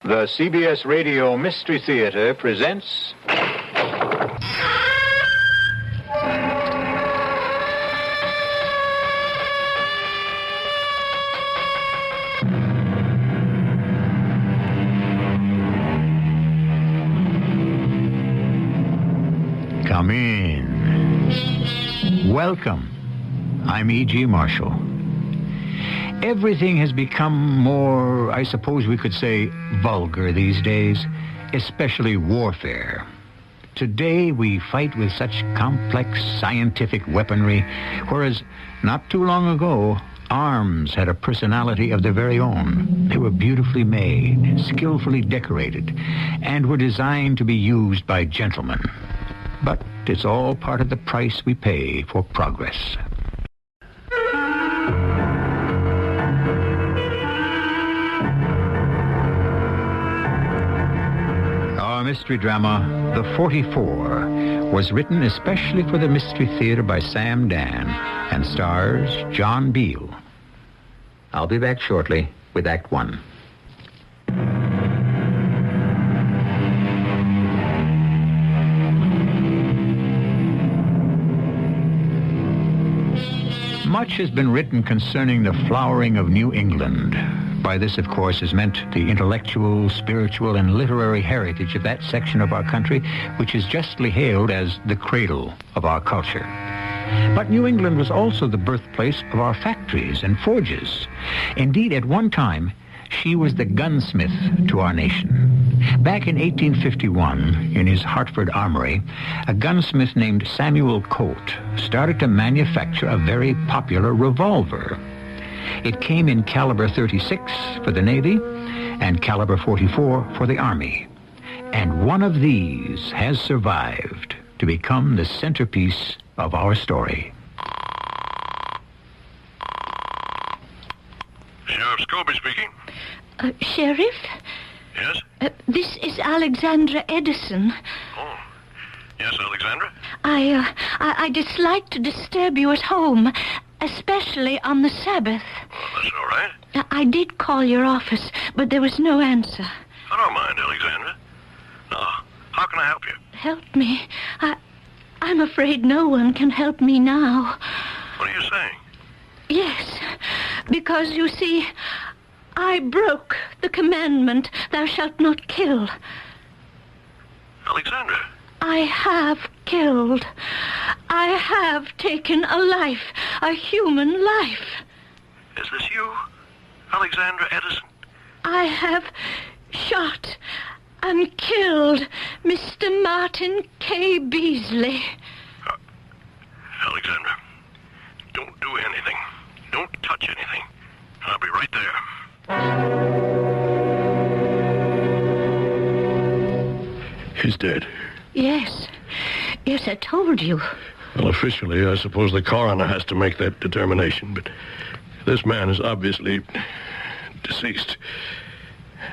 The CBS Radio Mystery Theater presents... Come in. Welcome. I'm E.G. Marshall. Everything has become more, I suppose we could say, vulgar these days, especially warfare. Today we fight with such complex scientific weaponry, whereas not too long ago, arms had a personality of their very own. They were beautifully made, skillfully decorated, and were designed to be used by gentlemen. But it's all part of the price we pay for progress. Our mystery drama, The 44, was written especially for the Mystery Theater by Sam Dan and stars John Beale. I'll be back shortly with Act One. Much has been written concerning the flowering of New England. By this, of course, is meant the intellectual, spiritual, and literary heritage of that section of our country, which is justly hailed as the cradle of our culture. But New England was also the birthplace of our factories and forges. Indeed, at one time, she was the gunsmith to our nation. Back in 1851, in his Hartford armory, a gunsmith named Samuel Colt started to manufacture a very popular revolver. It came in caliber 36 for the Navy and caliber 44 for the Army. And one of these has survived to become the centerpiece of our story. Sheriff Scobie speaking. Sheriff? Yes? This is Alexandra Edison. Oh, yes, Alexandra? I dislike to disturb you at home, especially on the Sabbath. Well, that's all right. I did call your office, but there was no answer. I don't mind, Alexandra. Now, how can I help you? Help me? I'm afraid no one can help me now. What are you saying? Yes, because you see, I broke the commandment, thou shalt not kill. Alexandra? I have killed. I have taken a life, a human life. Is this you, Alexandra Edison? I have shot and killed Mr. Martin K. Beasley. Alexandra, don't do anything. Don't touch anything. I'll be right there. He's dead. Yes. Yes, I told you. Well, officially, I suppose the coroner has to make that determination, but this man is obviously deceased.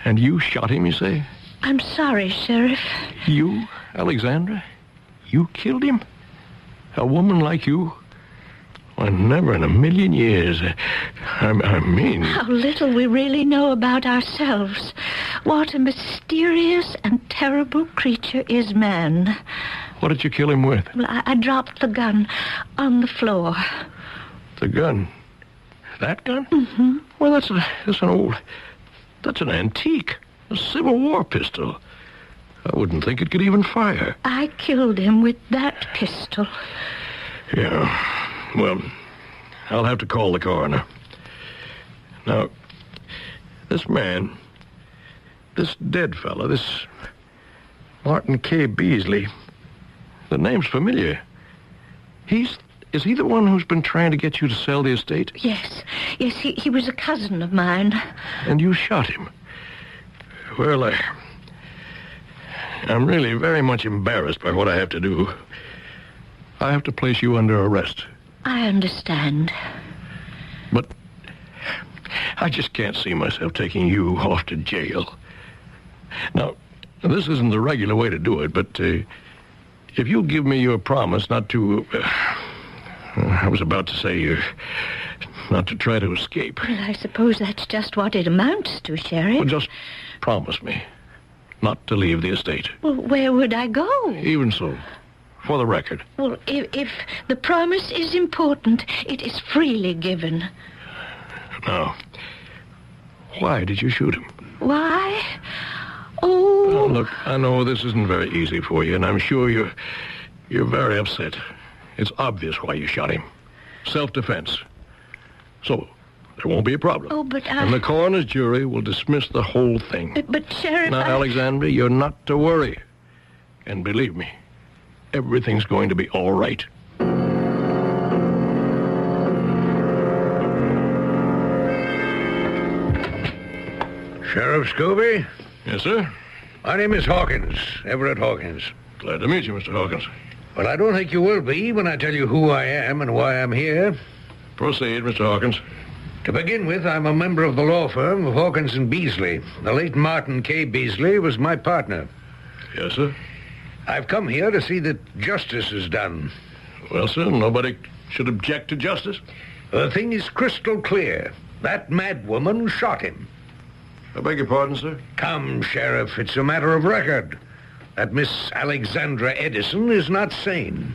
And you shot him, you say? I'm sorry, Sheriff. You, Alexandra? You killed him? A woman like you? Well, never in a million years. I mean... How little we really know about ourselves. What a mysterious and terrible creature is man. What did you kill him with? Well, I dropped the gun on the floor. The gun? That gun? Mm-hmm. Well, that's an antique. A Civil War pistol. I wouldn't think it could even fire. I killed him with that pistol. Yeah. Well, I'll have to call the coroner. Now, this man, this dead fella, this Martin K. Beasley, the name's familiar. Is he the one who's been trying to get you to sell the estate? Yes, he was a cousin of mine. And you shot him? Well, I'm really very much embarrassed by what I have to do. I have to place you under arrest. I understand. But I just can't see myself taking you off to jail. Now, this isn't the regular way to do it, but if you'll give me your promise not to... I was about to say not to try to escape. Well, I suppose that's just what it amounts to, Sheriff. Well, just promise me not to leave the estate. Well, where would I go? Even so, for the record. Well, if the promise is important, it is freely given. Now, why did you shoot him? Why? Oh... Well, look, I know this isn't very easy for you, and I'm sure you're very upset. It's obvious why you shot him. Self-defense. So, there won't be a problem. Oh, but And the coroner's jury will dismiss the whole thing. But, Sheriff, Now, Alexandra, you're not to worry. And believe me, everything's going to be all right. Sheriff Scobie? Yes, sir? My name is Hawkins, Everett Hawkins. Glad to meet you, Mr. Hawkins. Well, I don't think you will be when I tell you who I am and why I'm here. Proceed, Mr. Hawkins. To begin with, I'm a member of the law firm of Hawkins and Beasley. The late Martin K. Beasley was my partner. Yes, sir? I've come here to see that justice is done. Well, sir, nobody should object to justice. The thing is crystal clear. That madwoman shot him. I beg your pardon, sir? Come, Sheriff, it's a matter of record. That Miss Alexandra Edison is not sane.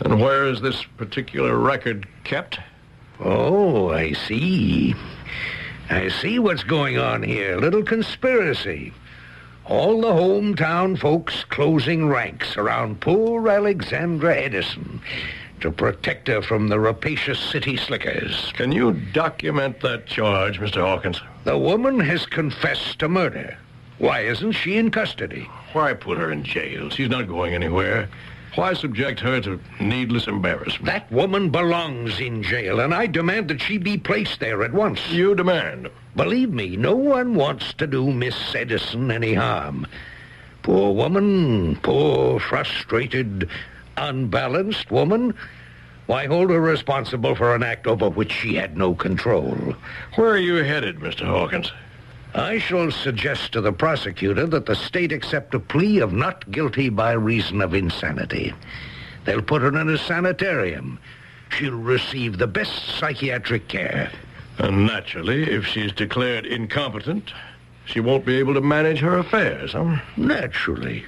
And where is this particular record kept? Oh, I see. I see what's going on here. Little conspiracy. All the hometown folks closing ranks around poor Alexandra Edison to protect her from the rapacious city slickers. Can you document that charge, Mr. Hawkins? The woman has confessed to murder. Why isn't she in custody? Why put her in jail? She's not going anywhere. Why subject her to needless embarrassment? That woman belongs in jail, and I demand that she be placed there at once. You demand. Believe me, no one wants to do Miss Edison any harm. Poor woman, poor, frustrated, unbalanced woman. Why hold her responsible for an act over which she had no control? Where are you headed, Mr. Hawkins? I shall suggest to the prosecutor that the state accept a plea of not guilty by reason of insanity. They'll put her in a sanitarium. She'll receive the best psychiatric care. And naturally, if she's declared incompetent, she won't be able to manage her affairs, huh? Naturally.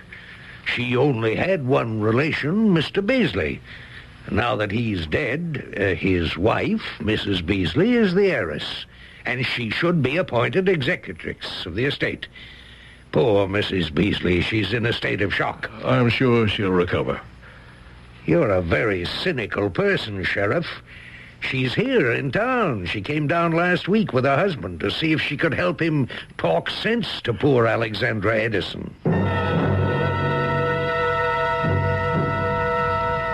She only had one relation, Mr. Beasley. Now that he's dead, his wife, Mrs. Beasley, is the heiress, and she should be appointed executrix of the estate. Poor Mrs. Beasley, she's in a state of shock. I'm sure she'll recover. You're a very cynical person, Sheriff. She's here in town. She came down last week with her husband to see if she could help him talk sense to poor Alexandra Edison.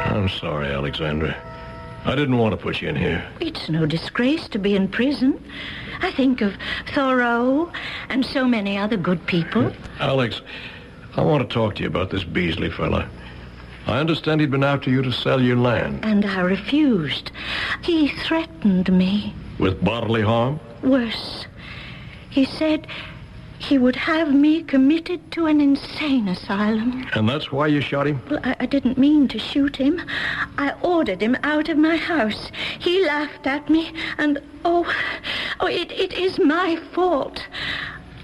I'm sorry, Alexandra. I didn't want to put you in here. It's no disgrace to be in prison. I think of Thoreau and so many other good people. Alex, I want to talk to you about this Beasley fella. I understand he'd been after you to sell your land. And I refused. He threatened me. With bodily harm? Worse. He said he would have me committed to an insane asylum. And that's why you shot him? Well, I didn't mean to shoot him. I ordered him out of my house. He laughed at me, and it is my fault.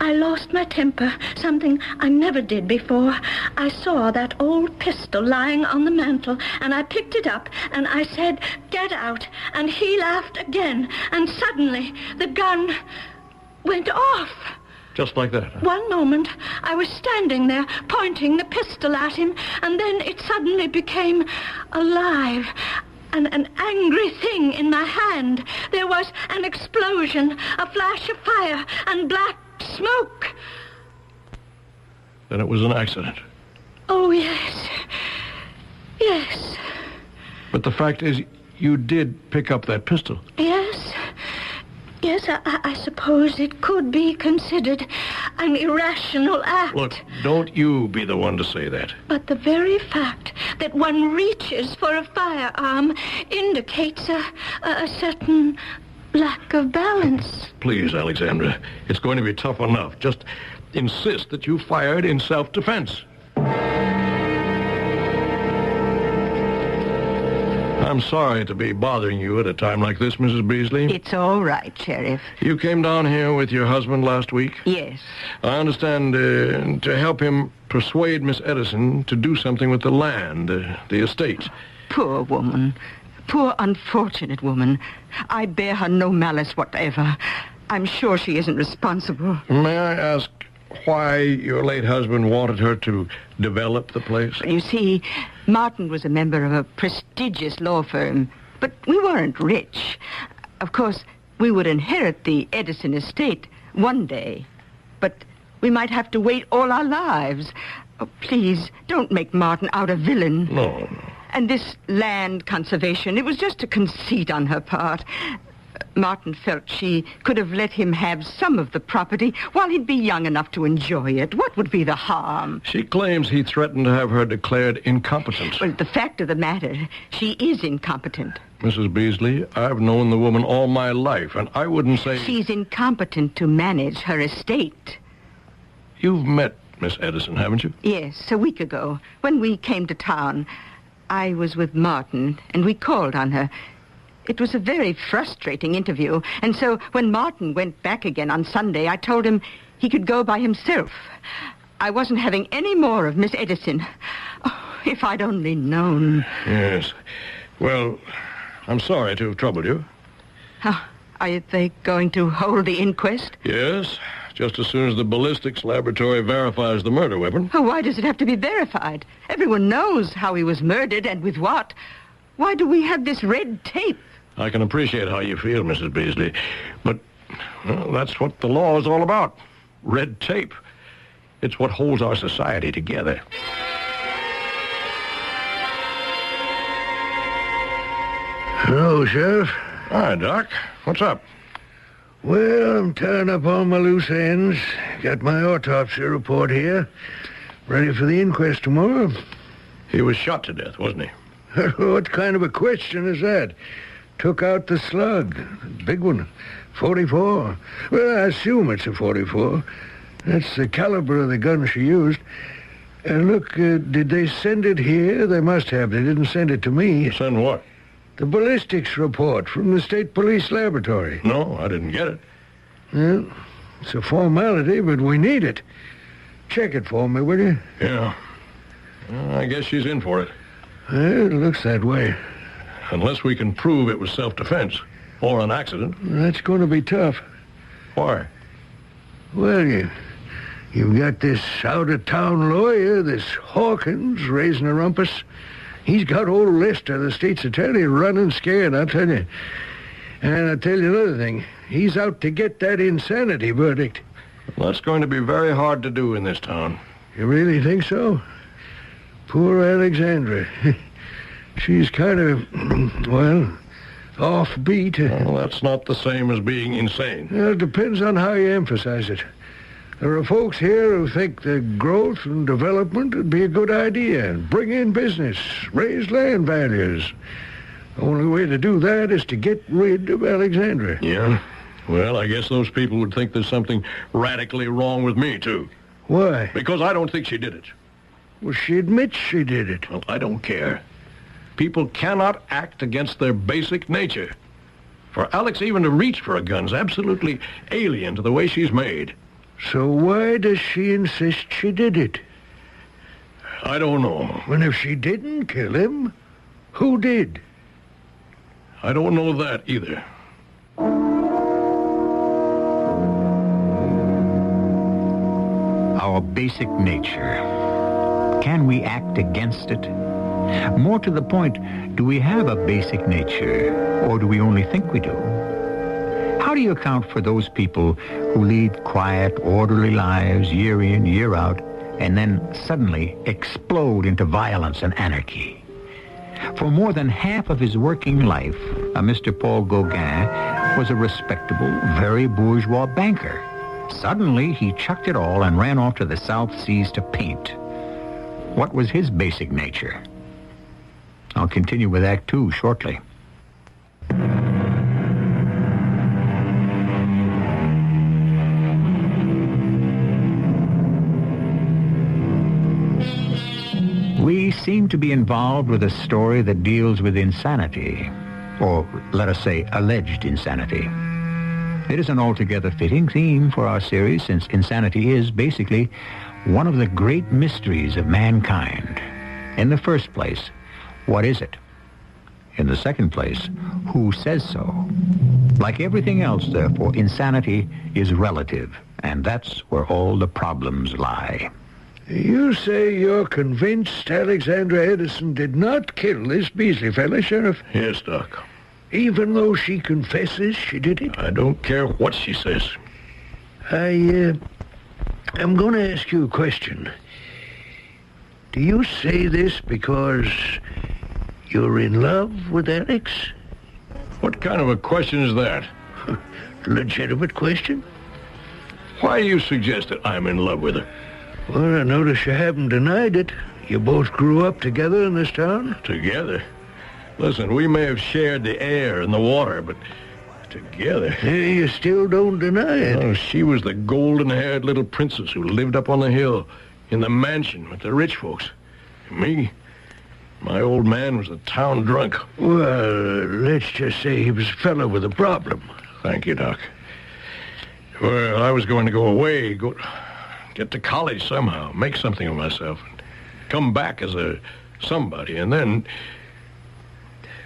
I lost my temper, something I never did before. I saw that old pistol lying on the mantel, and I picked it up, and I said, "Get out," and he laughed again, and suddenly the gun went off. Just like that? One moment, I was standing there, pointing the pistol at him, and then it suddenly became alive. An angry thing in my hand. There was an explosion, a flash of fire, and black smoke. Then it was an accident. Oh, yes. Yes. But the fact is, you did pick up that pistol. Yes. Yes, I suppose it could be considered an irrational act. Look, don't you be the one to say that. But the very fact that one reaches for a firearm indicates a certain lack of balance. Please, Alexandra, it's going to be tough enough. Just insist that you fired in I'm sorry to be bothering you at a time like this, Mrs. Beasley. It's all right, Sheriff. You came down here with your husband last week? Yes. I understand to help him persuade Miss Edison to do something with the land, the estate. Poor woman. Poor unfortunate woman. I bear her no malice whatever. I'm sure she isn't responsible. May I ask why your late husband wanted her to develop the place? You see, Martin was a member of a prestigious law firm, but we weren't rich. Of course, we would inherit the Edison estate one day, but we might have to wait all our lives. Oh, please, don't make Martin out a villain. No. And this land conservation, it was just a conceit on her part. Martin felt she could have let him have some of the property while he'd be young enough to enjoy it. What would be the harm? She claims he threatened to have her declared incompetent. Well, the fact of the matter, she is incompetent. Mrs. Beasley, I've known the woman all my life, and I wouldn't say... She's incompetent to manage her estate. You've met Miss Edison, haven't you? Yes, a week ago, when we came to town. I was with Martin, and we called on her. It was a very frustrating interview, and so when Martin went back again on Sunday, I told him he could go by himself. I wasn't having any more of Miss Edison. Oh, if I'd only known. Yes. Well, I'm sorry to have troubled you. Are they going to hold the inquest? Yes, just as soon as the ballistics laboratory verifies the murder weapon. Oh, why does it have to be verified? Everyone knows how he was murdered and with what. Why do we have this red tape? I can appreciate how you feel, Mrs. Beasley, but well, that's what the law is all about. Red tape. It's what holds our society together. Hello, Sheriff. Hi, Doc. What's up? Well, I'm tying up all my loose ends. Got my autopsy report here. Ready for the inquest tomorrow. He was shot to death, wasn't he? What kind of a question is that? Took out the slug. Big one. 44. Well, I assume it's a 44. That's the caliber of the gun she used. And look, did they send it here? They must have. They didn't send it to me. Send what? The ballistics report from the State Police Laboratory. No, I didn't get it. Well, it's a formality, but we need it. Check it for me, will you? Yeah. Well, I guess she's in for it. Well, it looks that way. Unless we can prove it was self-defense or an accident. That's going to be tough. Why? Well, you've got this out-of-town lawyer, this Hawkins, raising a rumpus. He's got old Lester, the state's attorney, running scared, I'll tell you. And I'll tell you another thing. He's out to get that insanity verdict. Well, that's going to be very hard to do in this town. You really think so? Poor Alexandra. She's kind of, well, offbeat. Well, that's not the same as being insane. Well, it depends on how you emphasize it. There are folks here who think that growth and development would be a good idea. Bring in business, raise land values. The only way to do that is to get rid of Alexandra. Yeah? Well, I guess those people would think there's something radically wrong with me, too. Why? Because I don't think she did it. Well, she admits she did it. Well, I don't care. People cannot act against their basic nature. For Alex even to reach for a gun's absolutely alien to the way she's made. So why does she insist she did it? I don't know. Well, if she didn't kill him, who did? I don't know that either. Our basic nature. Can we act against it? More to the point, do we have a basic nature, or do we only think we do? How do you account for those people who lead quiet, orderly lives year in, year out, and then suddenly explode into violence and anarchy? For more than half of his working life, Mr. Paul Gauguin was a respectable, very bourgeois banker. Suddenly, he chucked it all and ran off to the South Seas to paint. What was his basic nature? I'll continue with Act 2 shortly. We seem to be involved with a story that deals with insanity, or let us say alleged insanity. It is an altogether fitting theme for our series, since insanity is basically one of the great mysteries of mankind. In the first place, what is it? In the second place, who says so? Like everything else, therefore, insanity is relative, and that's where all the problems lie. You say you're convinced Alexandra Edison did not kill this Beasley fella, Sheriff? Yes, Doc. Even though she confesses she did it? I don't care what she says. I'm going to ask you a question. Do you say this because you're in love with Alex? What kind of a question is that? Legitimate question? Why do you suggest that I'm in love with her? Well, I notice you haven't denied it. You both grew up together in this town? Together? Listen, we may have shared the air and the water, but together... Hey, you still don't deny it. Oh, she was the golden-haired little princess who lived up on the hill in the mansion with the rich folks. And me, my old man was a town drunk. Well, let's just say he was a fellow with a problem. Thank you, Doc. Well, I was going to go away, get to college somehow, make something of myself, and come back as a somebody, and then...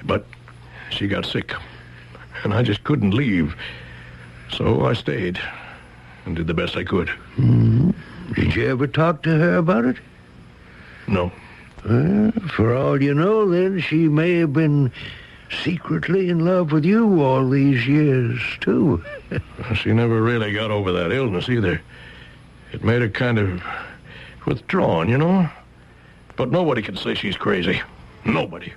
But she got sick, and I just couldn't leave. So I stayed and did the best I could. Mm-hmm. Did you ever talk to her about it? No. Well, for all you know, then, she may have been secretly in love with you all these years, too. She never really got over that illness, either. It made her kind of withdrawn, you know? But nobody can say she's crazy. Nobody.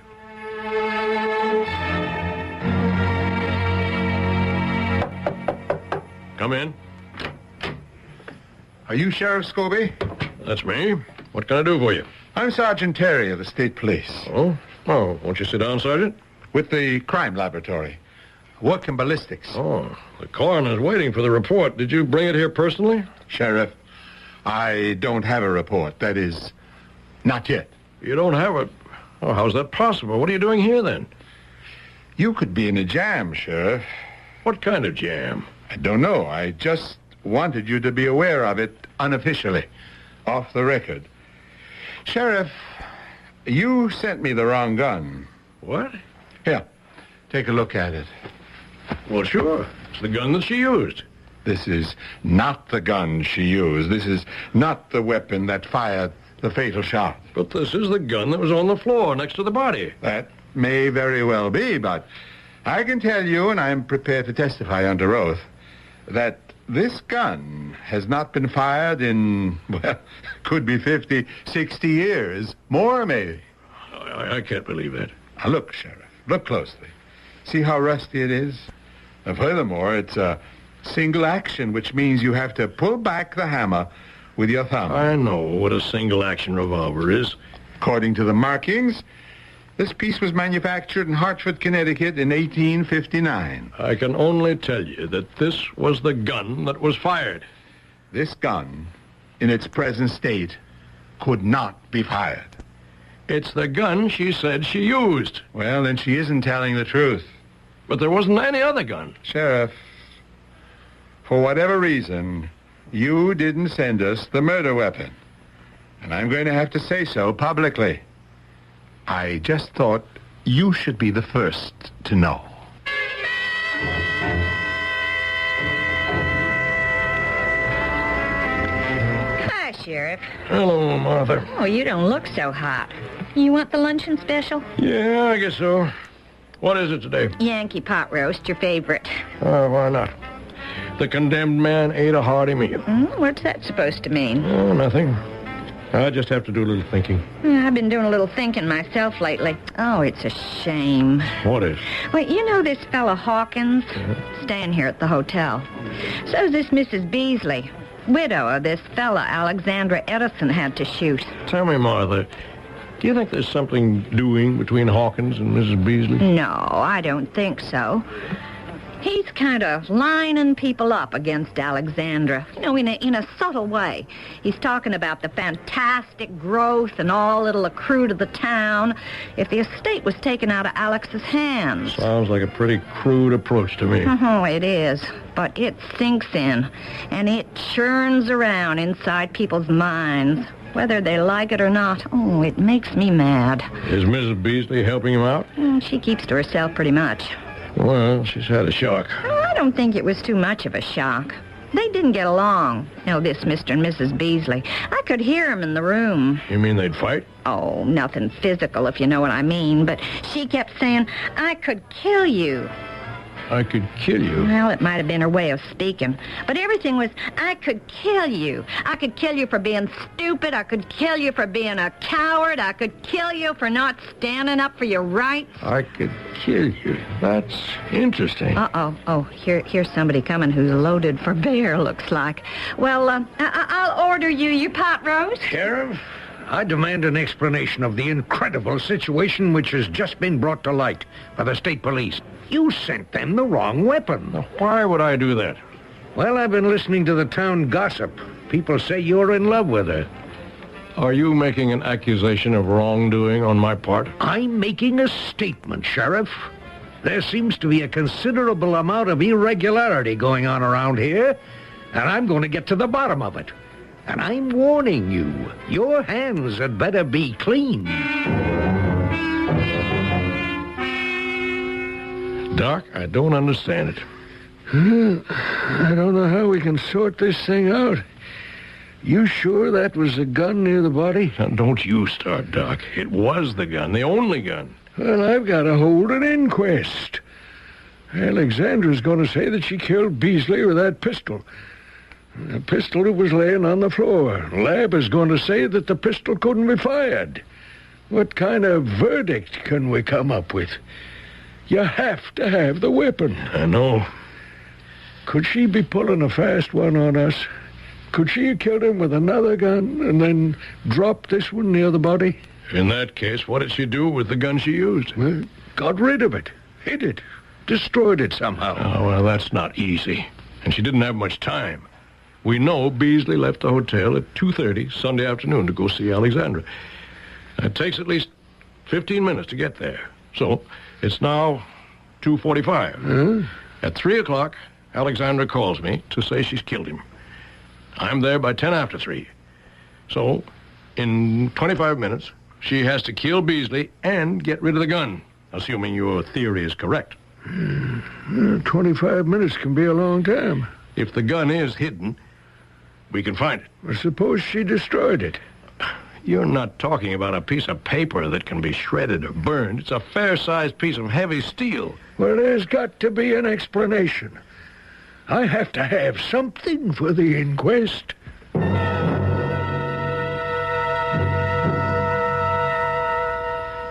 Come in. Are you Sheriff Scobie? That's me. What can I do for you? I'm Sergeant Terry of the State Police. Oh? Oh, won't you sit down, Sergeant? With the crime laboratory. Work in ballistics. Oh, the coroner's waiting for the report. Did you bring it here personally? Sheriff, I don't have a report. That is, not yet. You don't have a... Oh, how's that possible? What are you doing here, then? You could be in a jam, Sheriff. What kind of jam? I don't know. I just wanted you to be aware of it unofficially, off the record. Sheriff, you sent me the wrong gun. What? Here, take a look at it. Well, sure. It's the gun that she used. This is not the gun she used. This is not the weapon that fired the fatal shot. But this is the gun that was on the floor next to the body. That may very well be, but I can tell you, and I'm prepared to testify under oath, that this gun has not been fired in, well, could be 50, 60 years. More, maybe. I can't believe that. Now, look, Sheriff. Look closely. See how rusty it is? And furthermore, it's a single action, which means you have to pull back the hammer with your thumb. I know what a single-action revolver is. According to the markings, this piece was manufactured in Hartford, Connecticut in 1859. I can only tell you that this was the gun that was fired. This gun, in its present state, could not be fired. It's the gun she said she used. Well, then she isn't telling the truth. But there wasn't any other gun. Sheriff, for whatever reason, you didn't send us the murder weapon. And I'm going to have to say so publicly. I just thought you should be the first to know. Hi, Sheriff. Hello, Martha. Oh, you don't look so hot. You want the luncheon special? Yeah, I guess so. What is it today? Yankee pot roast, your favorite. Why not? The condemned man ate a hearty meal. What's that supposed to mean? Oh, nothing. I just have to do a little thinking. I've been doing a little thinking myself lately. Oh, it's a shame. What is? Well, you know this fella Hawkins? Staying here at the hotel. So's this Mrs. Beasley, widow of this fella Alexandra Edison had to shoot. Tell me, Martha, do you think there's something doing between Hawkins and Mrs. Beasley? No, I don't think so. He's kind of lining people up against Alexandra, in a subtle way. He's talking about the fantastic growth and all it'll accrue to the town if the estate was taken out of Alex's hands. Sounds like a pretty crude approach to me. Oh, it is. But it sinks in, and it churns around inside people's minds. Whether they like it or not, it makes me mad. Is Mrs. Beasley helping him out? She keeps to herself pretty much. Well, she's had a shock. I don't think it was too much of a shock. They didn't get along, this Mr. and Mrs. Beasley. I could hear them in the room. You mean they'd fight? Oh, nothing physical, if you know what I mean. But she kept saying, I could kill you. I could kill you? Well, it might have been her way of speaking. But everything was, I could kill you. I could kill you for being stupid. I could kill you for being a coward. I could kill you for not standing up for your rights. I could kill you. That's interesting. Uh-oh. Oh, here's somebody coming who's loaded for bear, looks like. Well, I'll order you your pot roast. Sheriff, I demand an explanation of the incredible situation which has just been brought to light by the state police. You sent them the wrong weapon. Now, why would I do that? Well, I've been listening to the town gossip. People say you're in love with her. Are you making an accusation of wrongdoing on my part? I'm making a statement, Sheriff. There seems to be a considerable amount of irregularity going on around here, and I'm going to get to the bottom of it. And I'm warning you, your hands had better be clean. Doc, I don't understand it. I don't know how we can sort this thing out. You sure that was the gun near the body? Now, don't you start, Doc. It was the gun, the only gun. Well, I've got to hold an inquest. Alexandra's going to say that she killed Beasley with that pistol. The pistol that was laying on the floor. Lab is going to say that the pistol couldn't be fired. What kind of verdict can we come up with? You have to have the weapon. I know. Could she be pulling a fast one on us? Could she have killed him with another gun and then dropped this one near the body? In that case, what did she do with the gun she used? Well, got rid of it. Hid it. Destroyed it somehow. Oh, well, that's not easy. And she didn't have much time. We know Beasley left the hotel at 2:30 Sunday afternoon to go see Alexandra. It takes at least 15 minutes to get there. So it's now 2:45. At 3 o'clock, Alexandra calls me to say she's killed him. I'm there by 10 after 3. So, in 25 minutes, she has to kill Beasley and get rid of the gun, assuming your theory is correct. 25 minutes can be a long time. If the gun is hidden, we can find it. Well, suppose she destroyed it. You're not talking about a piece of paper that can be shredded or burned. It's a fair-sized piece of heavy steel. Well, there's got to be an explanation. I have to have something for the inquest.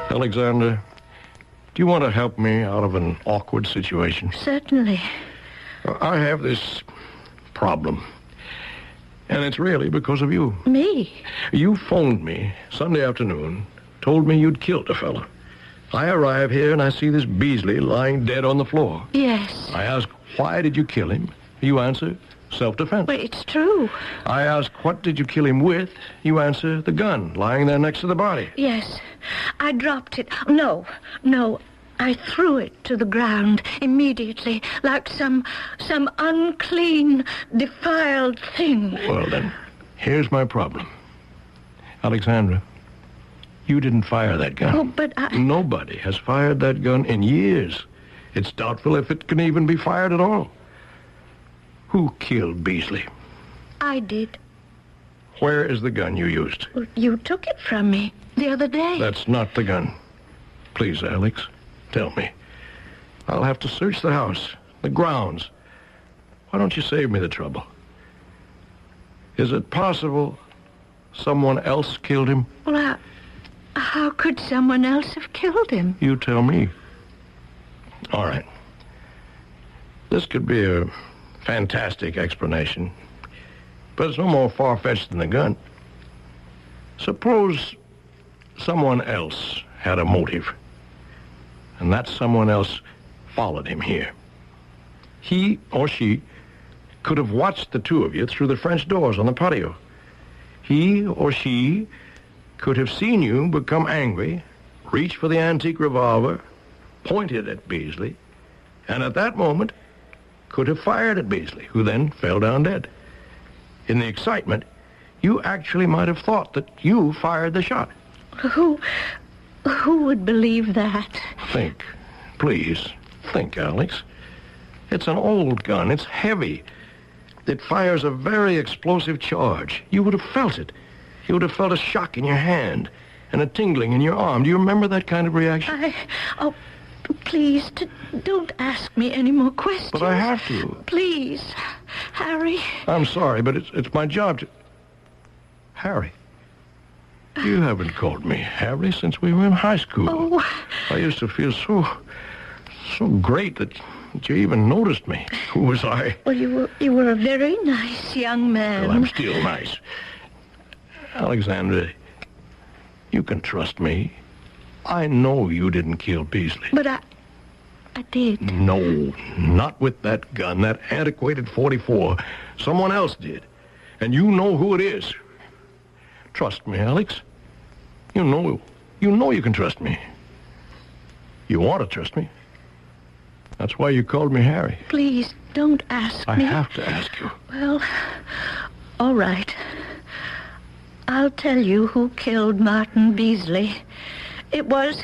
Alexander, do you want to help me out of an awkward situation? Certainly. I have this problem. And it's really because of you. Me? You phoned me Sunday afternoon, told me you'd killed a fella. I arrive here and I see this Beasley lying dead on the floor. Yes. I ask, why did you kill him? You answer, self-defense. Well, it's true. I ask, what did you kill him with? You answer, the gun, lying there next to the body. Yes. I dropped it. No. I threw it to the ground immediately, like some unclean, defiled thing. Well, then, here's my problem. Alexandra, you didn't fire that gun. Oh, but Nobody has fired that gun in years. It's doubtful if it can even be fired at all. Who killed Beasley? I did. Where is the gun you used? Well, you took it from me the other day. That's not the gun. Please, Alex, tell me. I'll have to search the house, the grounds. Why don't you save me the trouble? Is it possible someone else killed him? Well, how could someone else have killed him? You tell me. All right. This could be a fantastic explanation, but it's no more far-fetched than the gun. Suppose someone else had a motive, and that someone else followed him here. he or she could have watched the two of you through the French doors on the patio. He or she could have seen you become angry, reach for the antique revolver, pointed at Beasley, and at that moment could have fired at Beasley, who then fell down dead. In the excitement, you actually might have thought that you fired the shot. Who would believe that? Think. Please, think, Alex. It's an old gun. It's heavy. It fires a very explosive charge. You would have felt it. You would have felt a shock in your hand and a tingling in your arm. Do you remember that kind of reaction? Please, don't ask me any more questions. But I have to. Please, Harry. I'm sorry, but it's my job to... Harry. You haven't called me Harry since we were in high school. Oh. I used to feel so great that you even noticed me. Who was I? Well, you were a very nice young man. Well, I'm still nice. Alexandra, you can trust me. I know you didn't kill Beasley. But I did. No, not with that gun, that antiquated .44. Someone else did. And you know who it is. Trust me, Alex. You know you can trust me. You want to trust me. That's why you called me Harry. Please, don't ask me. I have to ask you. Well, all right. I'll tell you who killed Martin Beasley. It was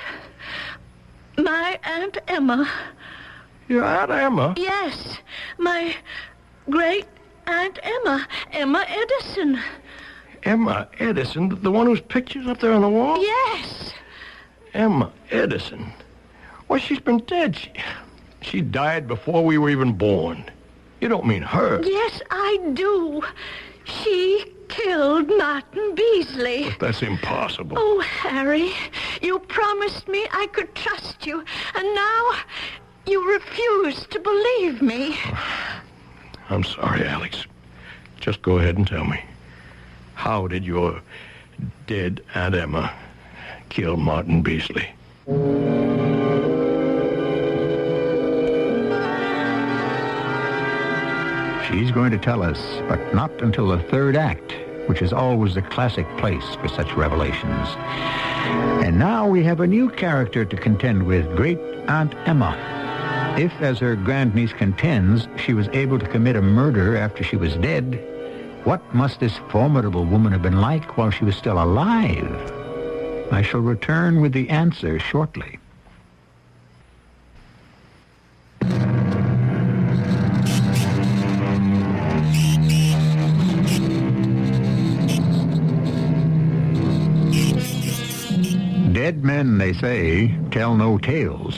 my Aunt Emma. Your Aunt Emma? Yes, my great Aunt Emma. Emma Edison. Emma Edison? The one whose picture's up there on the wall? Yes. Emma Edison. Well, she's been dead. She died before we were even born. You don't mean her. Yes, I do. She killed Martin Beasley. But that's impossible. Oh, Harry, you promised me I could trust you, and now you refuse to believe me. I'm sorry, Alex. Just go ahead and tell me. How did your dead Aunt Emma kill Martin Beasley? She's going to tell us, but not until the third act, which is always the classic place for such revelations. And now we have a new character to contend with, Great Aunt Emma. If, as her grandniece contends, she was able to commit a murder after she was dead, what must this formidable woman have been like while she was still alive? I shall return with the answer shortly. Dead men, they say, tell no tales.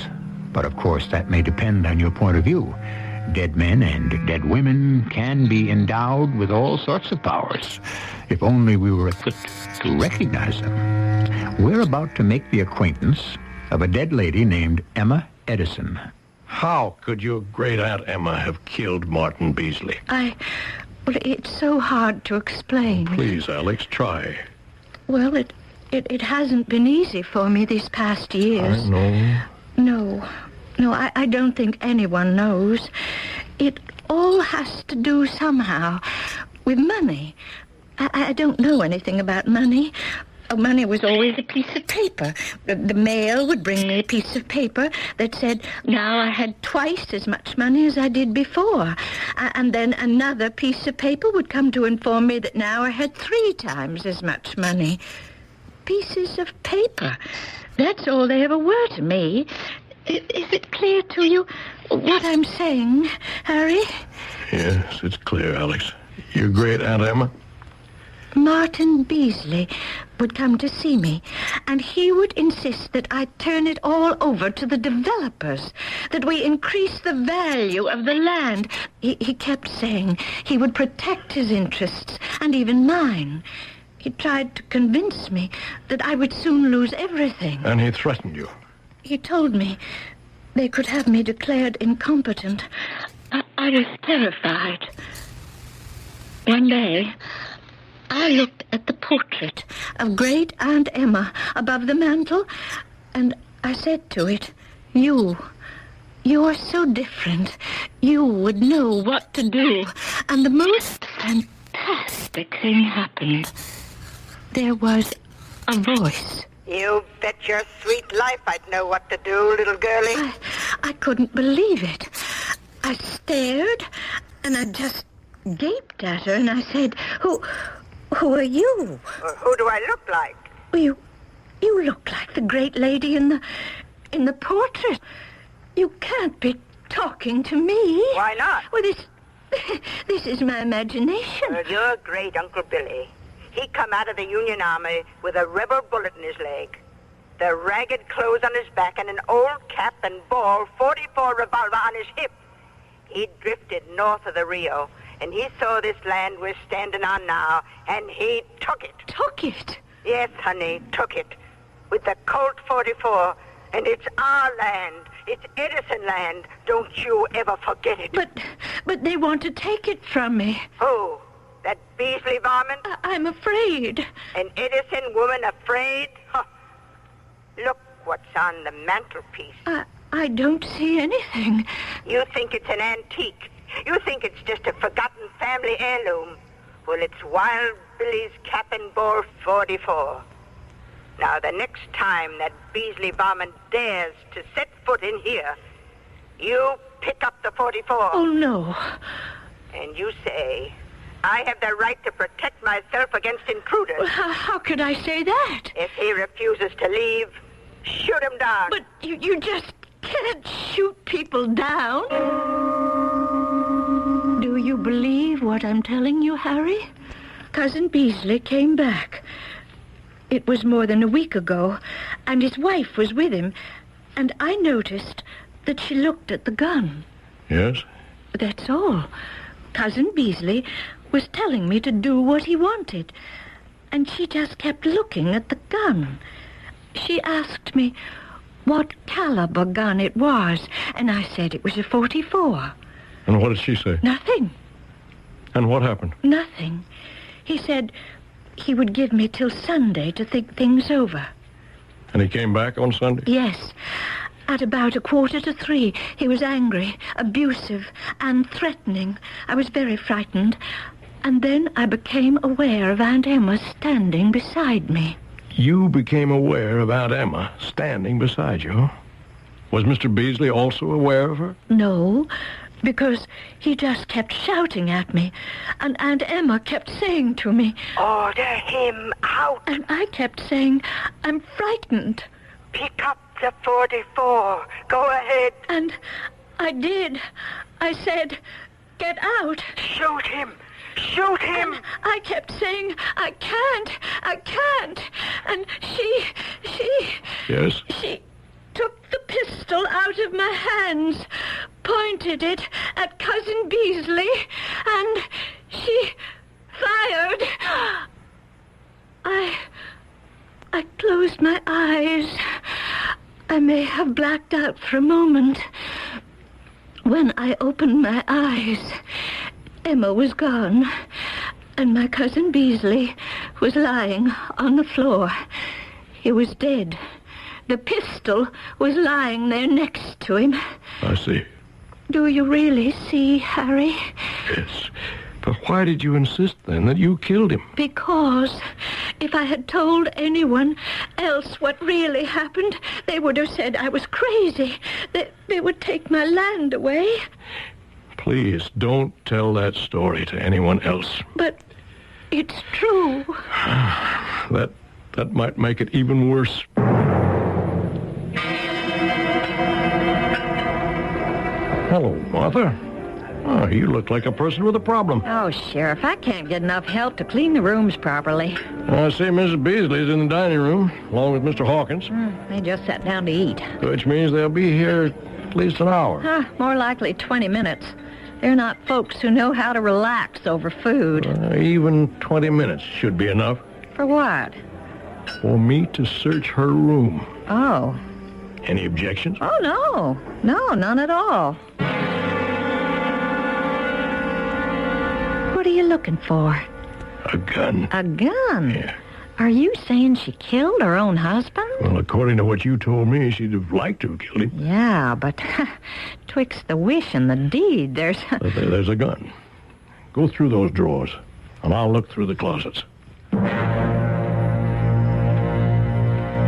But of course, that may depend on your point of view. Dead men and dead women can be endowed with all sorts of powers, if only we were equipped to recognize them. We're about to make the acquaintance of a dead lady named Emma Edison. How could your great Aunt Emma have killed Martin Beasley? Well, it's so hard to explain. Please, Alex, try. Well, it hasn't been easy for me these past years. I know. No, I don't think anyone knows. It all has to do somehow with money. I don't know anything about money. Money was always a piece of paper. The mail would bring me a piece of paper that said, now I had twice as much money as I did before. And then another piece of paper would come to inform me that now I had 3 times as much money. Pieces of paper. That's all they ever were to me. Is it clear to you what I'm saying, Harry? Yes, it's clear, Alex. Your great Aunt Emma? Martin Beasley would come to see me, and he would insist that I turn it all over to the developers, that we increase the value of the land. He kept saying he would protect his interests, and even mine. He tried to convince me that I would soon lose everything. And he threatened you? He told me they could have me declared incompetent. I was terrified. One day, I looked at the portrait of Great Aunt Emma above the mantel, and I said to it, you You're so different. You would know what to do. And the most fantastic thing happened. There was a voice. You bet your sweet life I'd know what to do, little girlie. I couldn't believe it. I stared, and I just gaped at her, and I said, Who are you? Who do I look like? You look like the great lady in the portrait. You can't be talking to me. Why not? Well, this is my imagination. Well, your great Uncle Billy. He come out of the Union Army with a rebel bullet in his leg, the ragged clothes on his back, and an old cap and ball 44 revolver on his hip. He drifted north of the Rio, and he saw this land we're standing on now, and he took it. Took it? Yes, honey, took it. With the Colt 44, and it's our land. It's Edison land. Don't you ever forget it. But they want to take it from me. Who? That Beasley varmint? I'm afraid. An Edison woman afraid? Huh. Look what's on the mantelpiece. I don't see anything. You think it's an antique. You think it's just a forgotten family heirloom. Well, it's Wild Billy's cap and ball 44. Now, the next time that Beasley varmint dares to set foot in here, you pick up the 44. Oh, no. And you say, I have the right to protect myself against intruders. Well, how could I say that? If he refuses to leave, shoot him down. But you just can't shoot people down. Do you believe what I'm telling you, Harry? Cousin Beasley came back. It was more than a week ago, and his wife was with him, and I noticed that she looked at the gun. Yes? That's all. Cousin Beasley was telling me to do what he wanted, and she just kept looking at the gun. She asked me what caliber gun it was, and I said it was a 44. And what did she say? Nothing. And what happened? Nothing. He said he would give me till Sunday to think things over. And he came back on Sunday? Yes. At about 2:45, he was angry, abusive, and threatening. I was very frightened. And then I became aware of Aunt Emma standing beside me. You became aware of Aunt Emma standing beside you, huh? Was Mr. Beasley also aware of her? No, because he just kept shouting at me. And Aunt Emma kept saying to me, Order him out. and I kept saying, I'm frightened. Pick up the 44. Go ahead. And I did. I said, get out. Shoot him. Shoot him. And I kept saying, I can't. And she Yes? She took the pistol out of my hands, pointed it at Cousin Beasley, and she fired. I closed my eyes. I may have blacked out for a moment. When I opened my eyes, Emma was gone, and my Cousin Beasley was lying on the floor. He was dead. The pistol was lying there next to him. I see. Do you really see, Harry? Yes. But why did you insist, then, that you killed him? Because if I had told anyone else what really happened, they would have said I was crazy. They would take my land away. Please, don't tell that story to anyone else. But it's true. That might make it even worse. Hello, Martha. Oh, you look like a person with a problem. Oh, Sheriff, I can't get enough help to clean the rooms properly. I see Mrs. Beasley's in the dining room, along with Mr. Hawkins, They just sat down to eat. which means they'll be here at least an hour. More likely 20 minutes. They're not folks who know how to relax over food. Even 20 minutes should be enough For what? for me to search her room. Oh. Any objections? Oh, no. No, none at all. What are you looking for? A gun. A gun? Yeah. Are you saying she killed her own husband? Well, according to what you told me, she'd have liked to have killed him. Yeah, but twixt the wish and the deed, there's... There's a gun. Go through those drawers, and I'll look through the closets.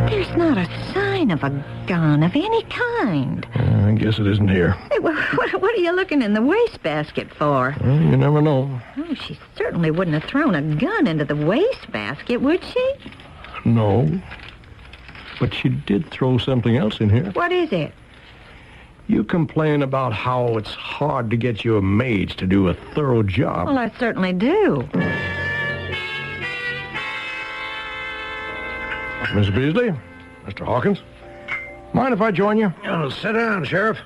There's not a sign of a gun of any kind. I guess it isn't here. Hey, what are you looking in the wastebasket for? Well, you never know. Oh, she certainly wouldn't have thrown a gun into the wastebasket, would she? No. But she did throw something else in here. What is it? You complain about how it's hard to get your maids to do a thorough job. Well, I certainly do. Miss Beasley, Mr. Hawkins, mind if I join you? Oh, sit down, Sheriff.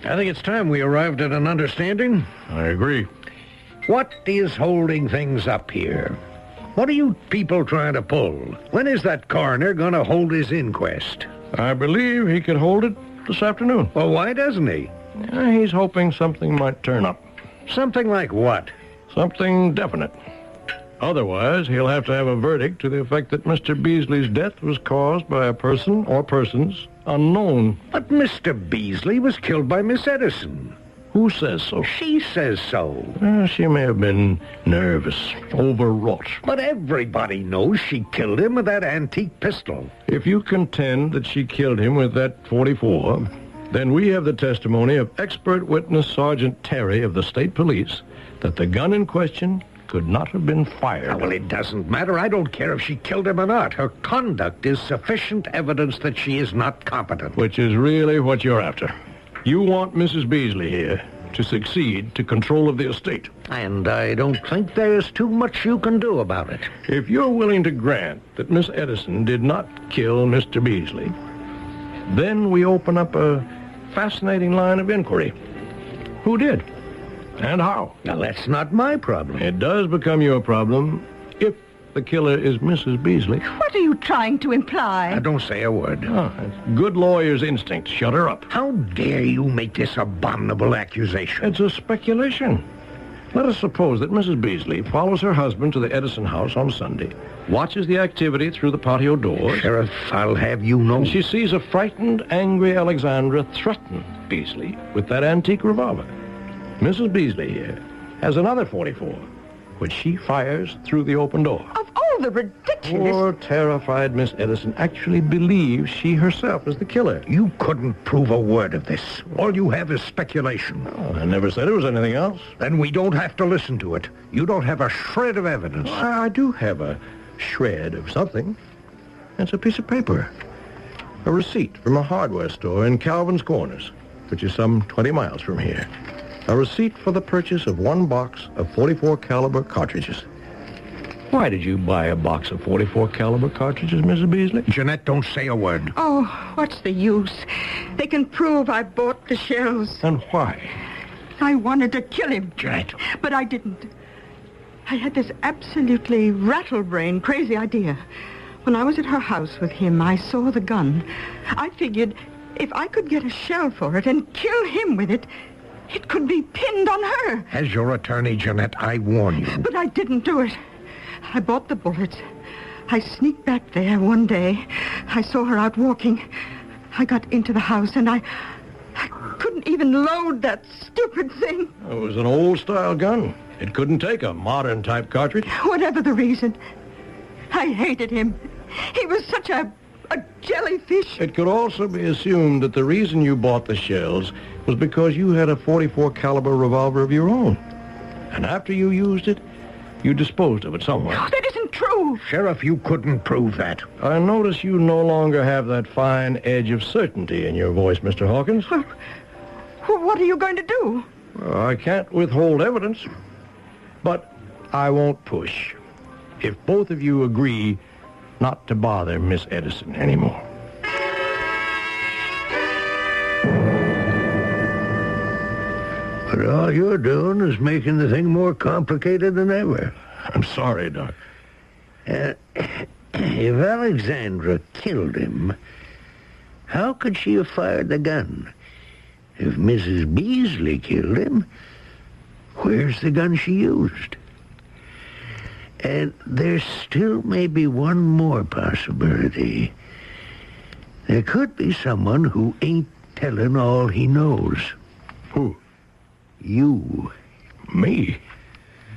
I think it's time we arrived at an understanding. I agree. What is holding things up here? What are you people trying to pull? When is that coroner going to hold his inquest? I believe he could hold it this afternoon. Well, why doesn't he? He's hoping something might turn up. Something like what? Something definite. Otherwise, he'll have to have a verdict to the effect that Mr. Beasley's death was caused by a person or persons unknown. But Mr. Beasley was killed by Miss Edison. Who says so? She says so. She may have been nervous, overwrought. But everybody knows she killed him with that antique pistol. If you contend that she killed him with that .44, then we have the testimony of expert witness Sergeant Terry of the State Police that the gun in question could not have been fired. Oh, well, it doesn't matter. I don't care if she killed him or not. Her conduct is sufficient evidence that she is not competent. Which is really what you're after. You want Mrs. Beasley here to succeed to control of the estate. And I don't think there's too much you can do about it. If you're willing to grant that Miss Edison did not kill Mr. Beasley, then we open up a fascinating line of inquiry. Who did? And how? Now, that's not my problem. It does become your problem if the killer is Mrs. Beasley. What are you trying to imply? Now, don't say a word. It's good lawyer's instinct. Shut her up. How dare you make this abominable accusation? It's a speculation. Let us suppose that Mrs. Beasley follows her husband to the Edison house on Sunday, watches the activity through the patio doors. Sheriff, I'll have you know. And she sees a frightened, angry Alexandra threaten Beasley with that antique revolver. Mrs. Beasley here has another .44, which she fires through the open door. Of all the ridiculous... Poor, terrified Miss Edison actually believes she herself is the killer. You couldn't prove a word of this. All you have is speculation. Oh, I never said it was anything else. Then we don't have to listen to it. You don't have a shred of evidence. I do have a shred of something. It's a piece of paper. A receipt from a hardware store in Calvin's Corners, which is some 20 miles from here. A receipt for the purchase of one box of .44 caliber cartridges. Why did you buy a box of .44 caliber cartridges, Mrs. Beasley? Jeanette, don't say a word. Oh, what's the use? They can prove I bought the shells. And why? I wanted to kill him. Jeanette. But I didn't. I had this absolutely rattle-brain, crazy idea. When I was at her house with him, I saw the gun. I figured if I could get a shell for it and kill him with it, it could be pinned on her. As your attorney, Jeanette, I warn you. But I didn't do it. I bought the bullets. I sneaked back there one day. I saw her out walking. I got into the house, and I couldn't even load that stupid thing. It was an old-style gun. It couldn't take a modern-type cartridge. Whatever the reason, I hated him. He was such a jellyfish. It could also be assumed that the reason you bought the shells was because you had a .44 caliber revolver of your own. And after you used it, you disposed of it somewhere. Oh, that isn't true. Sheriff, you couldn't prove that. I notice you no longer have that fine edge of certainty in your voice, Mr. Hawkins. Well, what are you going to do? I can't withhold evidence, but I won't push. If both of you agree not to bother Miss Edison anymore. But all you're doing is making the thing more complicated than ever. I'm sorry, Doc. If Alexandra killed him, how could she have fired the gun? If Mrs. Beasley killed him, where's the gun she used? And there still may be one more possibility. There could be someone who ain't telling all he knows. Who? You. Me?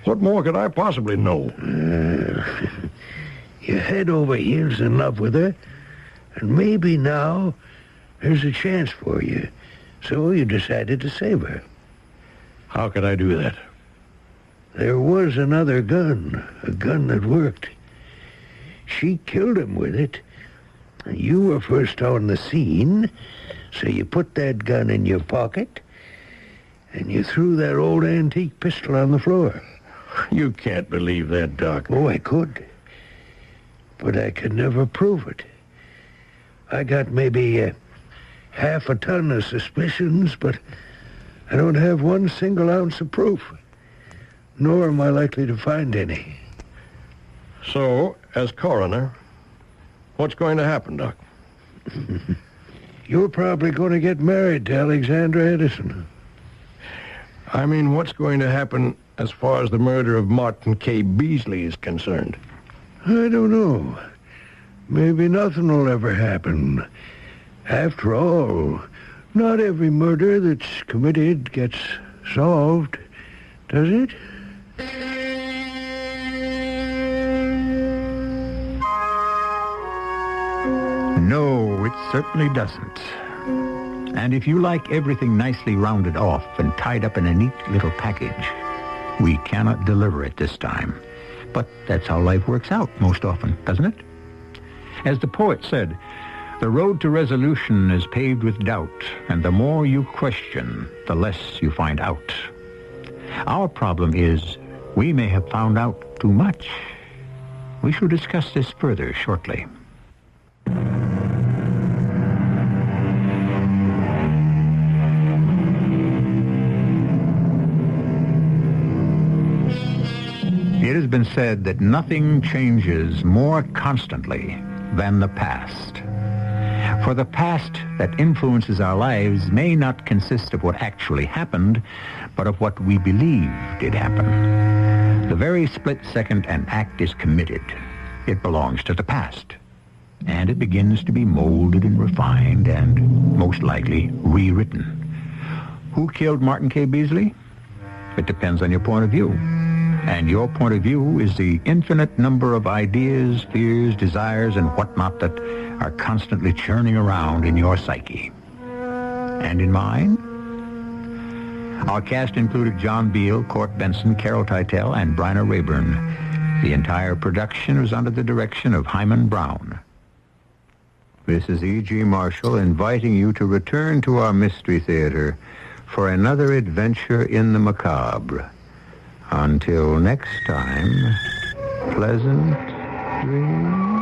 What more could I possibly know? You're head over heels in love with her, and maybe now there's a chance for you. So you decided to save her. How could I do that? There was another gun, a gun that worked. She killed him with it. You were first on the scene, so you put that gun in your pocket, and you threw that old antique pistol on the floor. You can't believe that, Doc. Oh, I could. But I could never prove it. I got maybe half a ton of suspicions, but I don't have one single ounce of proof. Nor am I likely to find any. So, as coroner, what's going to happen, Doc? You're probably going to get married to Alexandra Edison. I mean, what's going to happen as far as the murder of Martin K. Beasley is concerned? I don't know. Maybe nothing will ever happen. After all, not every murder that's committed gets solved, does it? No, it certainly doesn't. And if you like everything nicely rounded off and tied up in a neat little package, we cannot deliver it this time. But that's how life works out most often, doesn't it? As the poet said, the road to resolution is paved with doubt, and the more you question, the less you find out. Our problem is we may have found out too much. We shall discuss this further shortly. It has been said that nothing changes more constantly than the past. For the past that influences our lives may not consist of what actually happened, but of what we believe did happen. The very split second an act is committed, it belongs to the past. And it begins to be molded and refined and, most likely, rewritten. Who killed Martin K. Beasley? It depends on your point of view. And your point of view is the infinite number of ideas, fears, desires, and whatnot that are constantly churning around in your psyche. And in mine? Our cast included John Beal, Court Benson, Carol Teitel, and Bryna Rayburn. The entire production was under the direction of Hyman Brown. This is E.G. Marshall inviting you to return to our Mystery Theater for another adventure in the macabre. Until next time, pleasant dreams.